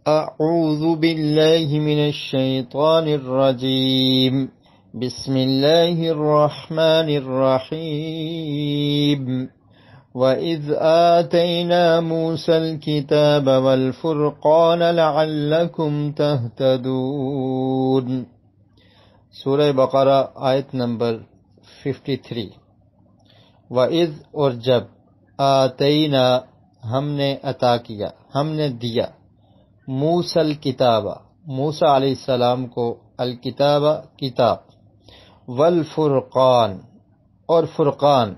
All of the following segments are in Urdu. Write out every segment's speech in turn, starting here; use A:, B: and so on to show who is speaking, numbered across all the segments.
A: أعوذ بالله من الشيطان الرجيم بسم الله الرحمن الرحيم وَإِذْ آتَيْنَا مُوسَى الْكِتَابَ وَالْفُرْقَانَ لَعَلَّكُمْ تَهْتَدُونَ سورہ بقرہ آیت نمبر 53۔ وَإِذْ اور جب آتَيْنَا ہم نے عطا کیا، ہم نے دیا، موسیٰ الکتاب موسیٰ علیہ السلام کو، الکتاب کتاب، والفرقان اور فرقان،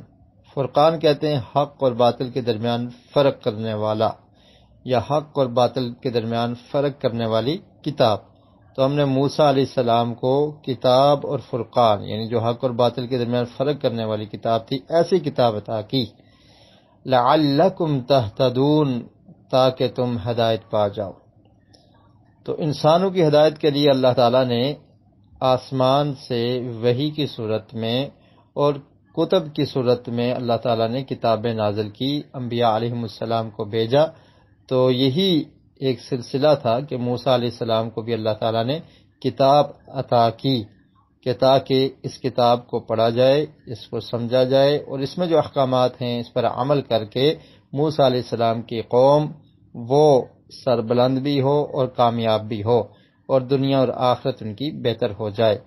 A: فرقان کہتے ہیں حق اور باطل کے درمیان فرق کرنے والا، یا حق اور باطل کے درمیان فرق کرنے والی کتاب۔ تو ہم نے موسیٰ علیہ السلام کو کتاب اور فرقان، یعنی جو حق اور باطل کے درمیان فرق کرنے والی کتاب تھی، ایسی کتاب عطا کی، لعلکم تہتدون، تاکہ تم ہدایت پا جاؤ۔ تو انسانوں کی ہدایت کے لیے اللہ تعالیٰ نے آسمان سے وحی کی صورت میں اور کتب کی صورت میں اللہ تعالیٰ نے کتابیں نازل کی، انبیاء علیہم السلام کو بھیجا۔ تو یہی ایک سلسلہ تھا کہ موسیٰ علیہ السلام کو بھی اللہ تعالیٰ نے کتاب عطا کی، کہ تاکہ اس کتاب کو پڑھا جائے، اس کو سمجھا جائے، اور اس میں جو احکامات ہیں اس پر عمل کر کے موسیٰ علیہ السلام کی قوم وہ سربلند بھی ہو اور کامیاب بھی ہو، اور دنیا اور آخرت ان کی بہتر ہو جائے۔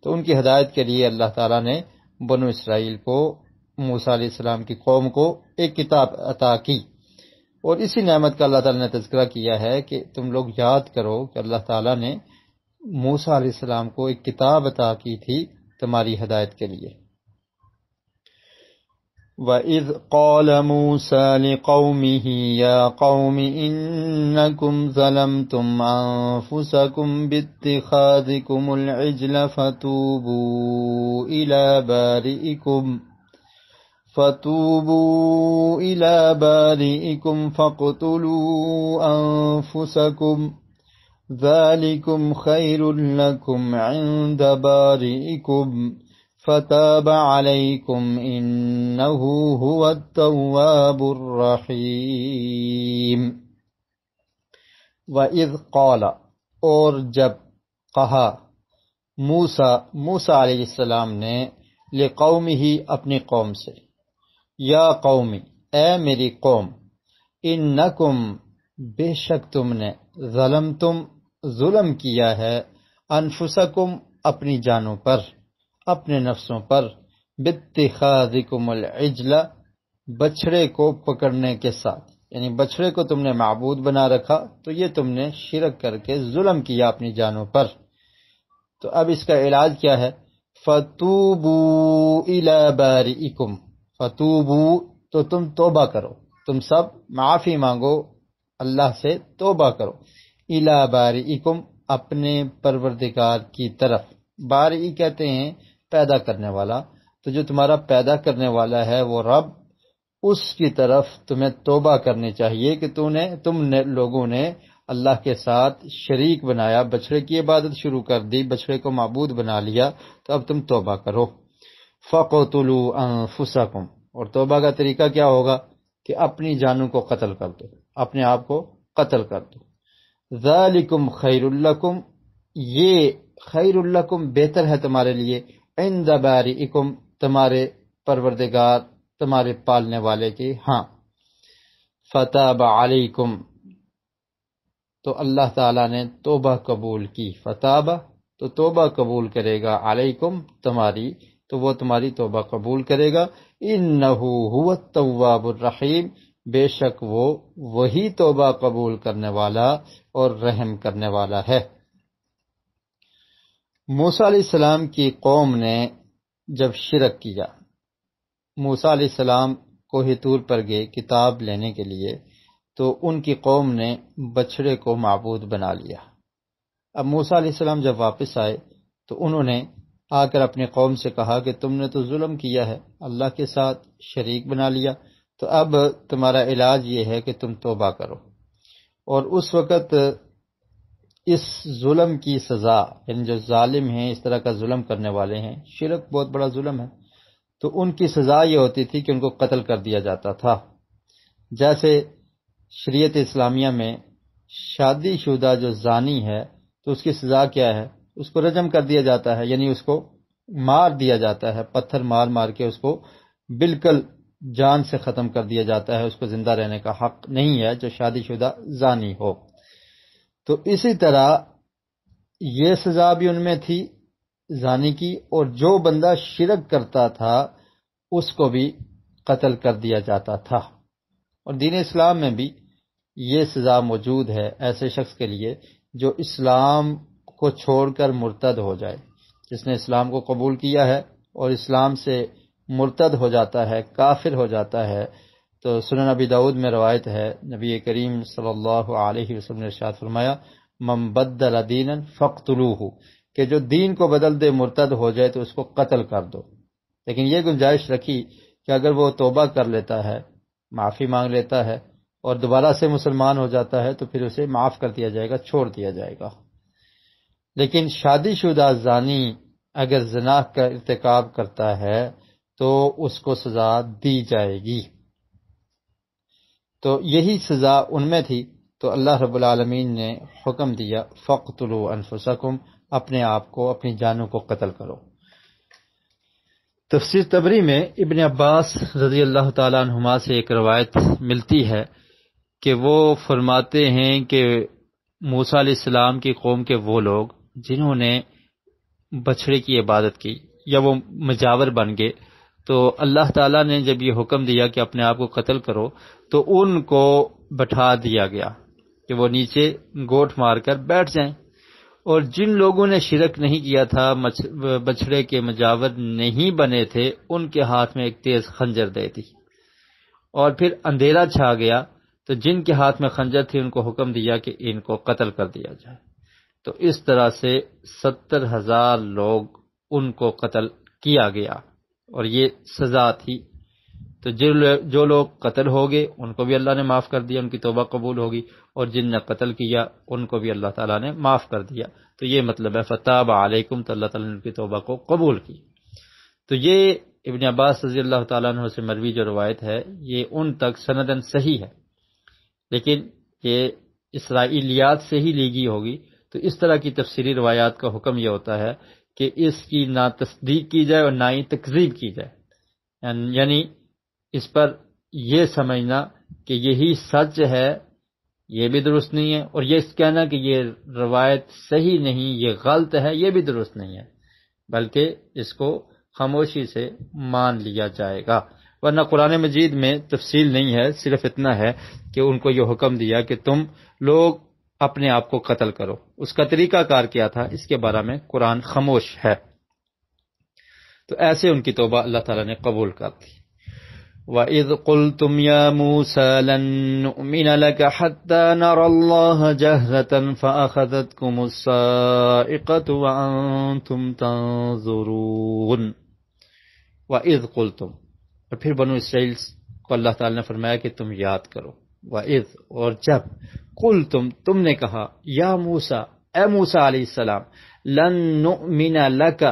A: تو ان کی ہدایت کے لیے اللہ تعالیٰ نے بنو اسرائیل کو، موسیٰ علیہ السلام کی قوم کو ایک کتاب عطا کی۔ اور اسی نعمت کا اللہ تعالیٰ نے تذکرہ کیا ہے کہ تم لوگ یاد کرو کہ اللہ تعالیٰ نے موسیٰ علیہ السلام کو ایک کتاب عطا کی تھی تمہاری ہدایت کے لیے۔ وَإِذْ قَالَ مُوسَى لِقَوْمِهِ يَا قَوْمِ إِنَّكُمْ ظَلَمْتُمْ أَنفُسَكُمْ بِاتِّخَاذِكُمُ الْعِجْلَ فَتُوبُوا إِلَى بَارِئِكُمْ فَاقْتُلُوا أَنفُسَكُمْ ذَلِكُمْ خَيْرٌ لَكُمْ عِندَ بَارِئِكُمْ فَتَابَ عَلَيْكُمْ إِنَّهُ هُوَ التَّوَّابُ الرَّحِيمُ۔ وَإِذْ قَالَ اور جب کہا، موسیٰ علیہ السلام نے، لقومہ اپنی قوم سے، یا قومی اے میری قوم، انکم بے شک تم نے، ظلمتم ظلم کیا ہے، انفسکم اپنی جانوں پر، اپنے نفسوں پر، باتخاذکم العجل بچھڑے کو پکڑنے کے ساتھ، یعنی بچھڑے کو تم نے معبود بنا رکھا، تو یہ تم نے شرک کر کے ظلم کیا اپنی جانوں پر۔ تو اب اس کا علاج کیا ہے؟ فَتُوبُوا إِلَى بَارِئِكُمْ، فَتُوبُوا تو تم توبہ کرو، تم سب معافی مانگو، اللہ سے توبہ کرو، إِلَى بَارِئِكُمْ اپنے پروردگار کی طرف۔ بارئی کہتے ہیں پیدا کرنے والا، تو جو تمہارا پیدا کرنے والا ہے وہ رب، اس کی طرف تمہیں توبہ کرنی چاہیے کہ تم نے لوگوں نے اللہ کے ساتھ شریک بنایا، بچھڑے کی عبادت شروع کر دی، بچھڑے کو معبود بنا لیا، تو اب تم توبہ کرو۔ فَقْتُلُوا أَنفُسَكُمْ اور توبہ کا طریقہ کیا ہوگا کہ اپنی جانوں کو قتل کر دو، اپنے آپ کو قتل کر دو۔ ذَلِكُمْ خَيْرٌ لَكُمْ یہ خیر لکم بہتر ہے تمہارے لیے، عند بارئکم تمہارے پروردگار، تمہارے پالنے والے کے ہاں۔ فتاب علیکم تو اللہ تعالیٰ نے توبہ قبول کی، فتاب تو توبہ قبول کرے گا، علیکم تمہاری، تو وہ تمہاری توبہ قبول کرے گا، انہ هو التواب الرحیم بے شک وہ وہی توبہ قبول کرنے والا اور رحم کرنے والا ہے۔ موسیٰ علیہ السلام کی قوم نے جب شرک کیا، موسیٰ علیہ السلام کوہ طور پر گئے کتاب لینے کے لیے، تو ان کی قوم نے بچھڑے کو معبود بنا لیا۔ اب موسیٰ علیہ السلام جب واپس آئے تو انہوں نے آ کر اپنی قوم سے کہا کہ تم نے تو ظلم کیا ہے، اللہ کے ساتھ شریک بنا لیا، تو اب تمہارا علاج یہ ہے کہ تم توبہ کرو۔ اور اس وقت اس ظلم کی سزا، یعنی جو ظالم ہیں، اس طرح کا ظلم کرنے والے ہیں، شرک بہت بڑا ظلم ہے، تو ان کی سزا یہ ہوتی تھی کہ ان کو قتل کر دیا جاتا تھا۔ جیسے شریعت اسلامیہ میں شادی شدہ جو زانی ہے تو اس کی سزا کیا ہے؟ اس کو رجم کر دیا جاتا ہے، یعنی اس کو مار دیا جاتا ہے، پتھر مار مار کے اس کو بالکل جان سے ختم کر دیا جاتا ہے، اس کو زندہ رہنے کا حق نہیں ہے جو شادی شدہ زانی ہو۔ تو اسی طرح یہ سزا بھی ان میں تھی زانی کی، اور جو بندہ شرک کرتا تھا اس کو بھی قتل کر دیا جاتا تھا۔ اور دین اسلام میں بھی یہ سزا موجود ہے ایسے شخص کے لیے جو اسلام کو چھوڑ کر مرتد ہو جائے۔ جس نے اسلام کو قبول کیا ہے اور اسلام سے مرتد ہو جاتا ہے، کافر ہو جاتا ہے، تو سنن ابی داؤد میں روایت ہے، نبی کریم صلی اللہ علیہ وسلم نے ارشاد فرمایا من بدل دینا فاقتلوہ، کہ جو دین کو بدل دے، مرتد ہو جائے تو اس کو قتل کر دو۔ لیکن یہ گنجائش رکھی کہ اگر وہ توبہ کر لیتا ہے، معافی مانگ لیتا ہے اور دوبارہ سے مسلمان ہو جاتا ہے تو پھر اسے معاف کر دیا جائے گا، چھوڑ دیا جائے گا۔ لیکن شادی شدہ زانی اگر زنا کا ارتکاب کرتا ہے تو اس کو سزا دی جائے گی۔ تو یہی سزا ان میں تھی، تو اللہ رب العالمین نے حکم دیا فَاقْتُلُوا أَنفُسَكُمْ، اپنے آپ کو، اپنی جانوں کو قتل کرو۔ تفسیر طبری میں ابن عباس رضی اللہ تعالیٰ عنہما سے ایک روایت ملتی ہے کہ وہ فرماتے ہیں کہ موسیٰ علیہ السلام کی قوم کے وہ لوگ جنہوں نے بچھڑے کی عبادت کی یا وہ مجاور بن گئے، تو اللہ تعالیٰ نے جب یہ حکم دیا کہ اپنے آپ کو قتل کرو تو ان کو بٹھا دیا گیا کہ وہ نیچے گوٹ مار کر بیٹھ جائیں، اور جن لوگوں نے شرک نہیں کیا تھا، بچھڑے کے مجاور نہیں بنے تھے، ان کے ہاتھ میں ایک تیز خنجر دے دی، اور پھر اندھیرا چھا گیا تو جن کے ہاتھ میں خنجر تھی ان کو حکم دیا کہ ان کو قتل کر دیا جائے۔ تو اس طرح سے 70,000 لوگ ان کو قتل کیا گیا، اور یہ سزا تھی۔ تو جو لوگ قتل ہو گئے ان کو بھی اللہ نے معاف کر دیا، ان کی توبہ قبول ہوگی، اور جن نے قتل کیا ان کو بھی اللہ تعالیٰ نے معاف کر دیا۔ تو یہ مطلب ہے فتاب علیکم، تو اللہ تعالیٰ نے ان کی توبہ کو قبول کی۔ تو یہ ابن عباس رضی اللہ تعالیٰ عنہ سے مروی جو روایت ہے یہ ان تک سندن صحیح ہے، لیکن یہ اسرائیلیات سے ہی لی گئی ہوگی۔ تو اس طرح کی تفسیری روایات کا حکم یہ ہوتا ہے کہ اس کی نہ تصدیق کی جائے اور نہ ہی تکذیب کی جائے، یعنی اس پر یہ سمجھنا کہ یہی سچ ہے یہ بھی درست نہیں ہے، اور یہ کہنا کہ یہ روایت صحیح نہیں، یہ غلط ہے، یہ بھی درست نہیں ہے، بلکہ اس کو خاموشی سے مان لیا جائے گا۔ ورنہ قرآن مجید میں تفصیل نہیں ہے، صرف اتنا ہے کہ ان کو یہ حکم دیا کہ تم لوگ اپنے آپ کو قتل کرو۔ اس کا طریقہ کار کیا تھا اس کے بارے میں قرآن خاموش ہے۔ تو ایسے ان کی توبہ اللہ تعالیٰ نے قبول کر دی۔ وَإِذْ قُلْتُمْ يَا مُوسَىٰ لَن نُّؤْمِنَ لَكَ حَتَّىٰ نَرَى اللَّهَ جَهْرَةً فَأَخَذَتْكُمُ الصَّاعِقَةُ وَأَنتُمْ تَنظُرُونَ۔ وَإِذْ قُلْتُمْ، اور پھر بنو اسرائیل کو اللہ تعالیٰ نے فرمایا کہ تم یاد کرو، وَإِذْ، اور جب، قُلْتُمْ، تم نے کہا، یا موسیٰ، اے موسیٰ علیہ السلام، لن نؤمن لک،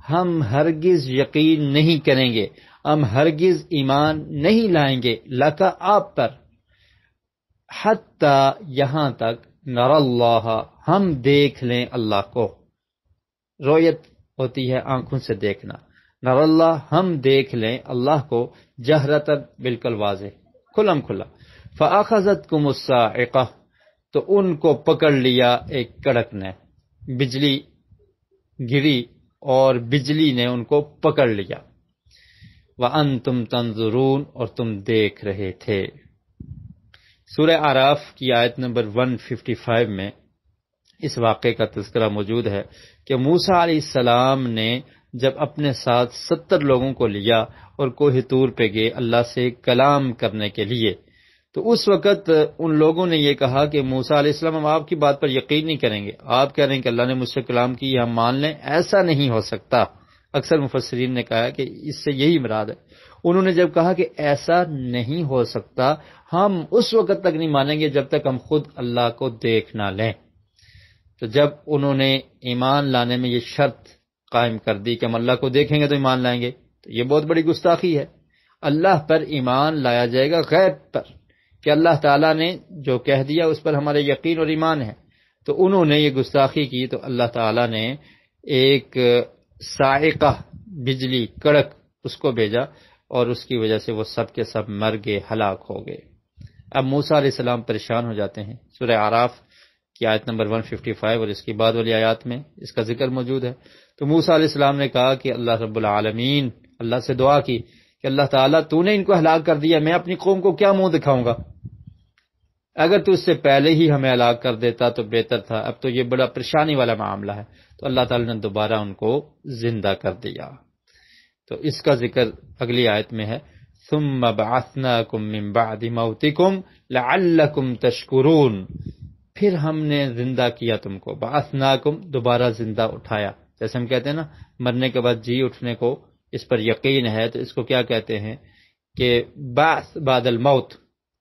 A: ہم ہرگز یقین نہیں کریں گے، ہم ہرگز ایمان نہیں لائیں گے، لک، آپ پر، حتی، یہاں تک، نر اللہ، ہم دیکھ لیں اللہ کو۔ رؤیت ہوتی ہے آنکھوں سے دیکھنا، نر اللہ، ہم دیکھ لیں اللہ کو، جہرتاً، بالکل واضح، کھلم کھلا۔ فَأَخَذَتْكُمُ الصَّاعِقَةُ، تو ان کو پکڑ لیا ایک کڑک نے، بجلی گری اور بجلی نے ان کو پکڑ لیا۔ وَأَنْتُمْ تَنظُرُونَ، اور تم دیکھ رہے تھے۔ سورہ اعراف کی آیت نمبر 155 میں اس واقعے کا تذکرہ موجود ہے کہ موسیٰ علیہ السلام نے جب اپنے ساتھ 70 لوگوں کو لیا اور کوہ طور پہ گئے اللہ سے کلام کرنے کے لیے، تو اس وقت ان لوگوں نے یہ کہا کہ موسیٰ علیہ السلام ہم آپ کی بات پر یقین نہیں کریں گے، آپ کہہ رہے ہیں کہ اللہ نے مجھ سے کلام کی، ہم مان لیں، ایسا نہیں ہو سکتا۔ اکثر مفسرین نے کہا کہ اس سے یہی مراد ہے۔ انہوں نے جب کہا کہ ایسا نہیں ہو سکتا، ہم اس وقت تک نہیں مانیں گے جب تک ہم خود اللہ کو دیکھ نہ لیں۔ تو جب انہوں نے ایمان لانے میں یہ شرط قائم کر دی کہ ہم اللہ کو دیکھیں گے تو ایمان لائیں گے، تو یہ بہت بڑی گستاخی ہے۔ اللہ پر ایمان لایا جائے گا غیب پر، کہ اللہ تعالیٰ نے جو کہہ دیا اس پر ہمارے یقین اور ایمان ہے، تو انہوں نے یہ گستاخی کی تو اللہ تعالیٰ نے ایک صاعقہ بجلی کڑک اس کو بھیجا اور اس کی وجہ سے وہ سب کے سب مر گئے، ہلاک ہو گئے۔ اب موسیٰ علیہ السلام پریشان ہو جاتے ہیں۔ سورہ اعراف کی آیت نمبر 155 اور اس کی بعد والی آیات میں اس کا ذکر موجود ہے۔ تو موسیٰ علیہ السلام نے کہا کہ اللہ رب العالمین، اللہ سے دعا کی کہ اللہ تعالیٰ تو نے ان کو ہلاک کر دیا، میں اپنی قوم کو کیا منہ دکھاؤں گا؟ اگر تو اس سے پہلے ہی ہمیں ہلاک کر دیتا تو بہتر تھا، اب تو یہ بڑا پریشانی والا معاملہ ہے۔ تو اللہ تعالیٰ نے دوبارہ ان کو زندہ کر دیا۔ تو اس کا ذکر اگلی آیت میں ہے، ثم بعثناکم من بعد موتکم لعلکم تشکرون، پھر ہم نے زندہ کیا تم کو، بعثناکم دوبارہ زندہ اٹھایا۔ جیسے ہم کہتے ہیں نا مرنے کے بعد جی اٹھنے کو، اس پر یقین ہے، تو اس کو کیا کہتے ہیں کہ بعث بعد الموت،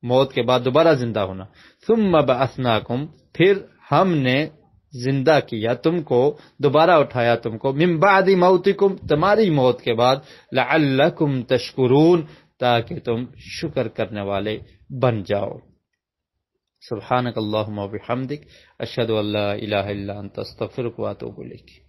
A: موت کے بعد دوبارہ زندہ ہونا۔ ثم بعثناکم، پھر ہم نے زندہ کیا تم کو، دوبارہ اٹھایا تم کو، من بعد موتکم، تمہاری موت کے بعد، لعلکم تشکرون، تاکہ تم شکر کرنے والے بن جاؤ۔ سبحانک اللہم و بحمدک، اشہد ان لا الہ الا انت، استغفرک و اتوب الیک۔